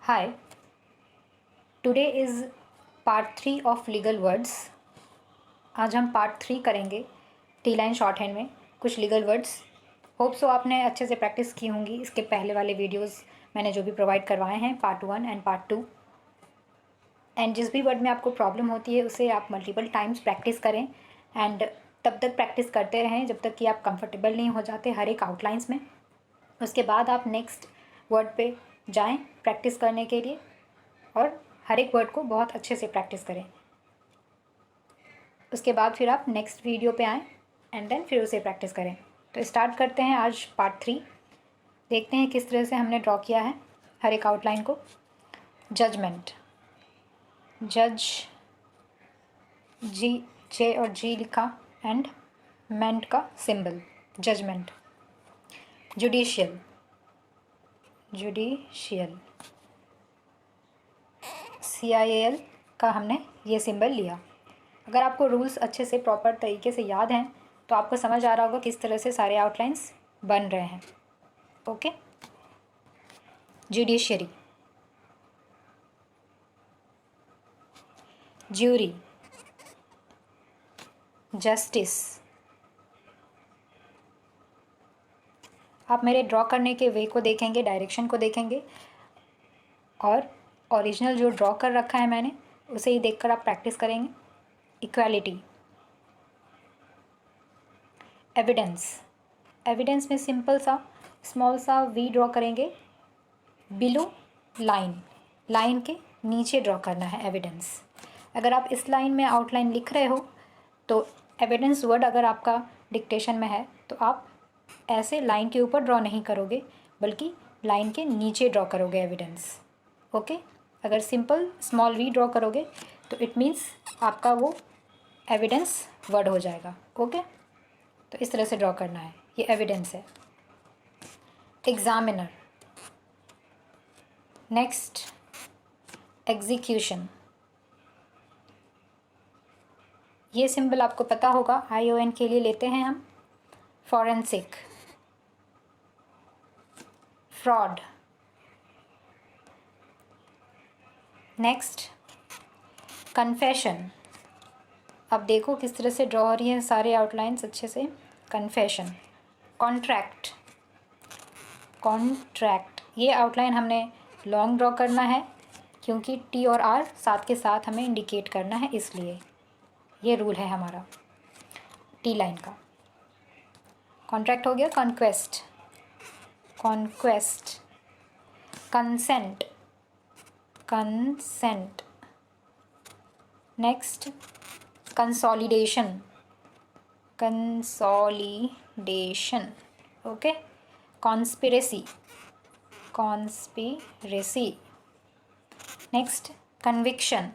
Hi, today is part 3 of legal words. आज हम part 3 करेंगे टी लाइन शॉर्ट हैंड में कुछ लीगल वर्ड्स. होप सो आपने अच्छे से प्रैक्टिस की होंगी. इसके पहले वाले वीडियोस मैंने जो भी प्रोवाइड करवाए हैं पार्ट 1 एंड पार्ट 2. एंड जिस भी वर्ड में आपको प्रॉब्लम होती है उसे आप मल्टीपल टाइम्स प्रैक्टिस करें एंड तब तक प्रैक्टिस करते रहें जब तक कि आप कंफर्टेबल नहीं हो जाते हर एक आउटलाइंस में. उसके बाद आप नेक्स्ट वर्ड पे जाएं प्रैक्टिस करने के लिए और हर एक वर्ड को बहुत अच्छे से प्रैक्टिस करें. उसके बाद फिर आप नेक्स्ट वीडियो पे आएँ एंड देन फिर उसे प्रैक्टिस करें. तो स्टार्ट करते हैं आज पार्ट 3. देखते हैं किस तरह से हमने ड्रॉ किया है हर एक आउटलाइन को. जजमेंट, जज जे और जी लिखा एंड मेंट का सिंबल जजमेंट. जुडिशियल, CIAL का हमने ये सिंबल लिया. अगर आपको रूल्स अच्छे से प्रॉपर तरीके से याद हैं तो आपको समझ आ रहा होगा किस तरह से सारे आउटलाइंस बन रहे हैं. ओके. Judiciary, jury, justice. आप मेरे ड्रॉ करने के वे को देखेंगे, डायरेक्शन को देखेंगे और ओरिजिनल जो ड्रॉ कर रखा है मैंने उसे ही देखकर आप प्रैक्टिस करेंगे. Equality, evidence. एविडेंस में सिंपल सा स्मॉल सा वी ड्रॉ करेंगे बिलो लाइन. लाइन के नीचे ड्रॉ करना है एविडेंस. अगर आप इस लाइन में आउटलाइन लिख रहे हो तो एविडेंस वर्ड अगर आपका डिक्टेशन में है तो आप ऐसे लाइन के ऊपर ड्रॉ नहीं करोगे बल्कि लाइन के नीचे ड्रॉ करोगे एविडेंस. ओके. अगर सिंपल स्मॉल वी ड्रॉ करोगे तो इट मीन्स आपका वो एविडेंस वर्ड हो जाएगा. ओके. तो इस तरह से ड्रॉ करना है. ये एविडेंस है. एग्जामिनर. Next execution. ये सिंबल आपको पता होगा ION के लिए लेते हैं हम. Forensic, fraud. Next confession. अब देखो किस तरह से ड्रॉ हो रही है सारे आउटलाइंस अच्छे से. कन्फेशन. कॉन्ट्रैक्ट, ये आउटलाइन हमने लॉन्ग ड्रॉ करना है क्योंकि T और R साथ के साथ हमें इंडिकेट करना है, इसलिए ये रूल है हमारा टी लाइन का. कॉन्ट्रैक्ट हो गया. Conquest, consent. Next consolidation. Okay. Conspiracy. Next conviction.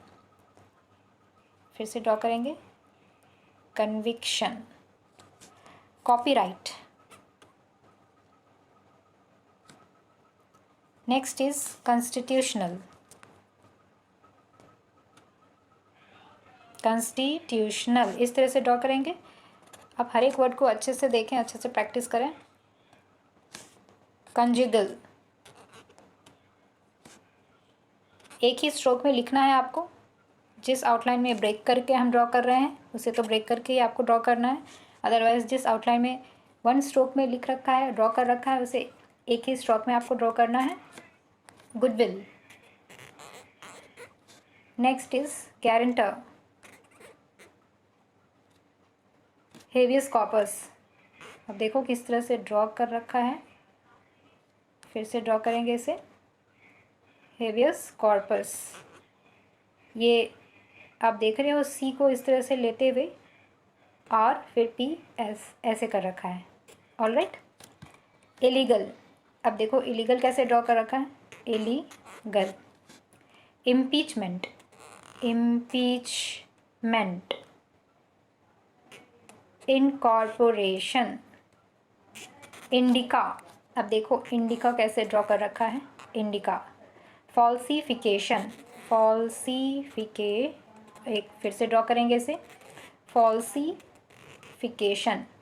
फिर से ड्रॉ करेंगे. Conviction. Copyright. Next is constitutional. इस तरह से ड्रॉ करेंगे. आप हर एक वर्ड को अच्छे से देखें, अच्छे से प्रैक्टिस करें. कंजुगल. एक ही स्ट्रोक में लिखना है आपको. जिस आउटलाइन में ब्रेक करके हम ड्रॉ कर रहे हैं उसे तो ब्रेक करके ही आपको ड्रॉ करना है. अदरवाइज जिस आउटलाइन में वन स्ट्रोक में लिख रखा है, ड्रॉ कर रखा है, उसे एक ही स्ट्रोक में आपको ड्रॉ करना है. Goodwill. Next is guarantor. Habeas corpus. अब देखो किस तरह से ड्रॉ कर रखा है. फिर से ड्रॉ करेंगे इसे. Habeas corpus. ये आप देख रहे हो C को इस तरह से लेते हुए R फिर P S ऐसे कर रखा है. ऑलराइट. इलीगल. अब देखो इलीगल कैसे ड्रॉ कर रखा है. इलीगल. इम्पीचमेंट. इनकॉर्पोरेशन. इंडिका. अब देखो इंडिका कैसे ड्रॉ कर रखा है. इंडिका. फॉल्सिफिकेशन. एक फिर से ड्रॉ करेंगे इसे. फॉल्सिफिकेशन.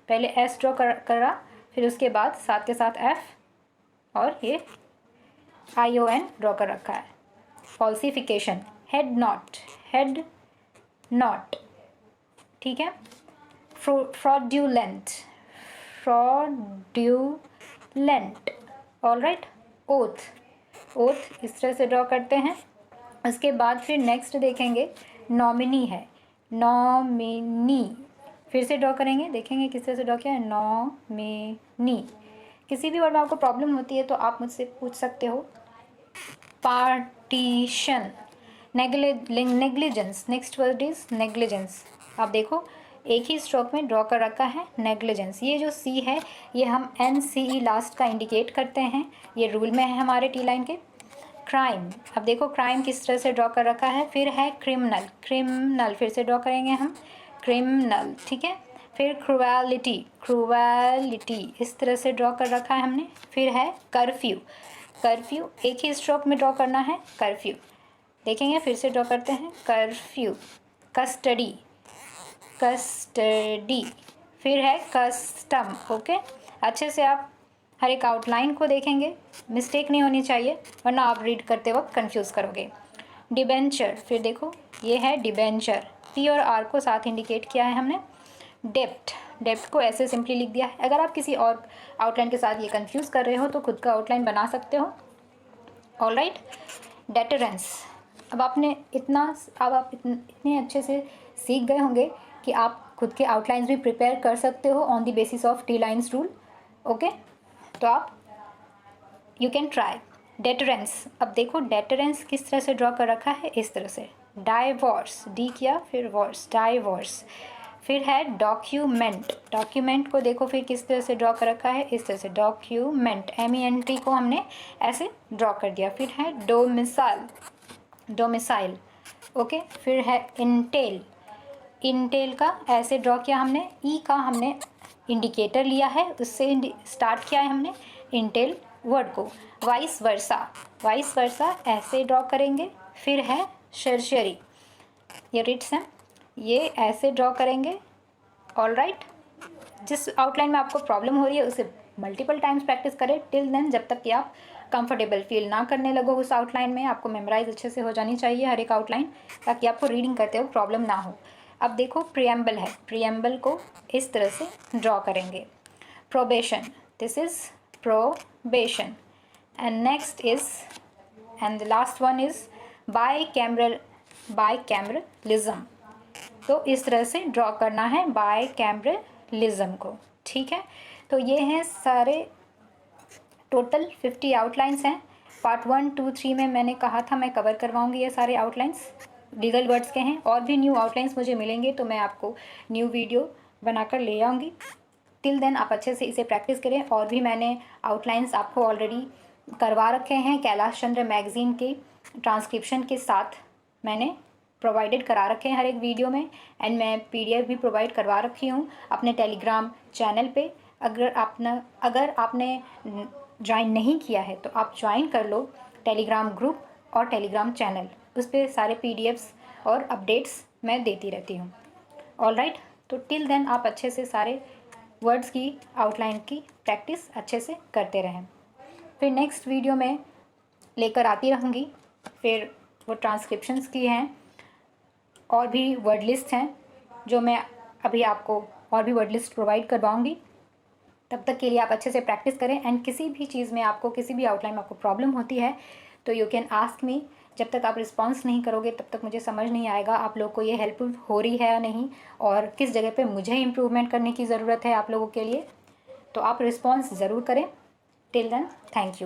पहले S ड्रॉ करा फिर उसके बाद साथ के साथ F और ये ION ड्रॉ कर रखा है. फॉल्सिफिकेशन, हेड नॉट, ठीक है। Fraudulent, alright. ओथ इस तरह से ड्रॉ करते हैं। उसके बाद फिर नेक्स्ट देखेंगे नॉमिनी है, नॉमिनी फिर से ड्रॉ करेंगे, देखेंगे किस तरह से ड्रॉ किया है, नॉमिनी। किसी भी वर्ड में आपको प्रॉब्लम होती है तो आप मुझसे पूछ सकते हो। Partition, negligence, next word is negligence. आप देखो एक ही स्ट्रोक में ड्रॉ कर रखा है नेग्लिजेंस। ये जो सी है ये हम NCE लास्ट का इंडिकेट करते हैं, ये रूल में है हमारे टी लाइन के। क्राइम, अब देखो क्राइम किस तरह से ड्रॉ कर रखा है। फिर है क्रिमिनल फिर से ड्रॉ करेंगे हम, क्रिमिनल, ठीक है। फिर क्रुएलिटी इस तरह से ड्रॉ कर रखा है हमने। फिर है कर्फ्यू एक ही स्ट्रोक में ड्रॉ करना है, कर्फ्यू। देखेंगे फिर से ड्रॉ करते हैं, कर्फ्यू। कस्टडी, फिर है कस्टम। ओके, अच्छे से आप हर एक आउटलाइन को देखेंगे, मिस्टेक नहीं होनी चाहिए वरना आप रीड करते वक्त कंफ्यूज करोगे। डिबेंचर, फिर देखो ये है डिबेंचर, P और R को साथ इंडिकेट किया है हमने। डेप्ट को ऐसे सिंपली लिख दिया है। अगर आप किसी और आउटलाइन के साथ ये कंफ्यूज कर रहे हो तो खुद का आउटलाइन बना सकते हो। ऑलराइट, डेटरेंस, अब आप इतने अच्छे से सीख गए होंगे कि आप खुद के आउटलाइंस भी प्रिपेयर कर सकते हो on the basis of T lines rule. Okay, तो आप यू कैन ट्राई। डेटरेंस, अब देखो डेटरेंस किस तरह से ड्रॉ कर रखा है, इस तरह से। डाइवोर्स, डी किया फिर वॉर्स, डाइवोर्स। फिर है डॉक्यूमेंट को देखो फिर किस तरह से ड्रॉ कर रखा है, इस तरह से। डॉक्यूमेंट, MENT को हमने ऐसे ड्रॉ कर दिया। फिर है डोमिसाइल, ओके। फिर है इंटेल का ऐसे ड्रॉ किया हमने, ई का हमने इंडिकेटर लिया है, उससे स्टार्ट किया है हमने इंटेल वर्ड को। वाइस वर्सा ऐसे ड्रॉ करेंगे। फिर है शर्शरी, ये रिट्स हैं, ये ऐसे ड्रॉ करेंगे। ऑलराइट, जिस आउटलाइन में आपको प्रॉब्लम हो रही है उसे मल्टीपल टाइम्स प्रैक्टिस करें टिल देन, जब तक कि आप कंफर्टेबल फील ना करने लगो उस आउटलाइन में। आपको मेमोराइज अच्छे से हो जानी चाहिए हर एक आउटलाइन, ताकि आपको रीडिंग करते हुए प्रॉब्लम ना हो। अब देखो प्रियम्बल है, प्रियम्बल को इस तरह से ड्रॉ करेंगे। Probation, this is probation. And next is, and the last one is bicameralism. तो इस तरह से ड्रॉ करना है बाइकैमरलिज्म को, ठीक है। तो ये हैं सारे टोटल 50 आउटलाइंस हैं। पार्ट 1, 2, 3 में मैंने कहा था मैं कवर करवाऊंगी ये सारे आउटलाइंस, लीगल वर्ड्स के हैं। और भी न्यू आउटलाइंस मुझे मिलेंगे तो मैं आपको न्यू वीडियो बनाकर ले आऊँगी। टिल देन आप अच्छे से इसे प्रैक्टिस करें। और भी मैंने आउटलाइंस आपको ऑलरेडी करवा रखे हैं, कैलाश चंद्र मैगज़ीन के ट्रांसक्रिप्शन के साथ मैंने प्रोवाइडेड करा रखे हैं हर एक वीडियो में। एंड मैं PDF भी प्रोवाइड करवा रखी हूँ अपने टेलीग्राम चैनल पे। अगर आपने ज्वाइन नहीं किया है तो आप ज्वाइन कर लो टेलीग्राम ग्रुप और टेलीग्राम चैनल, उस पर सारे PDFs और अपडेट्स मैं देती रहती हूँ। ऑलराइट, तो टिल देन आप अच्छे से सारे वर्ड्स की आउटलाइन की प्रैक्टिस अच्छे से करते रहें। फिर नेक्स्ट वीडियो में लेकर आती रहूँगी, फिर वो ट्रांसक्रिप्शंस की हैं और भी वर्ड लिस्ट हैं जो मैं अभी आपको और भी वर्ड लिस्ट प्रोवाइड करवाऊँगी। तब तक के लिए आप अच्छे से प्रैक्टिस करें। एंड किसी भी चीज़ में आपको, किसी भी आउटलाइन में आपको प्रॉब्लम होती है तो यू कैन आस्क मी। जब तक आप रिस्पॉन्स नहीं करोगे तब तक मुझे समझ नहीं आएगा आप लोग को ये हेल्पफुल हो रही है या नहीं, और किस जगह पे मुझे इम्प्रूवमेंट करने की ज़रूरत है आप लोगों के लिए। तो आप रिस्पॉन्स ज़रूर करें। Till then, thank you.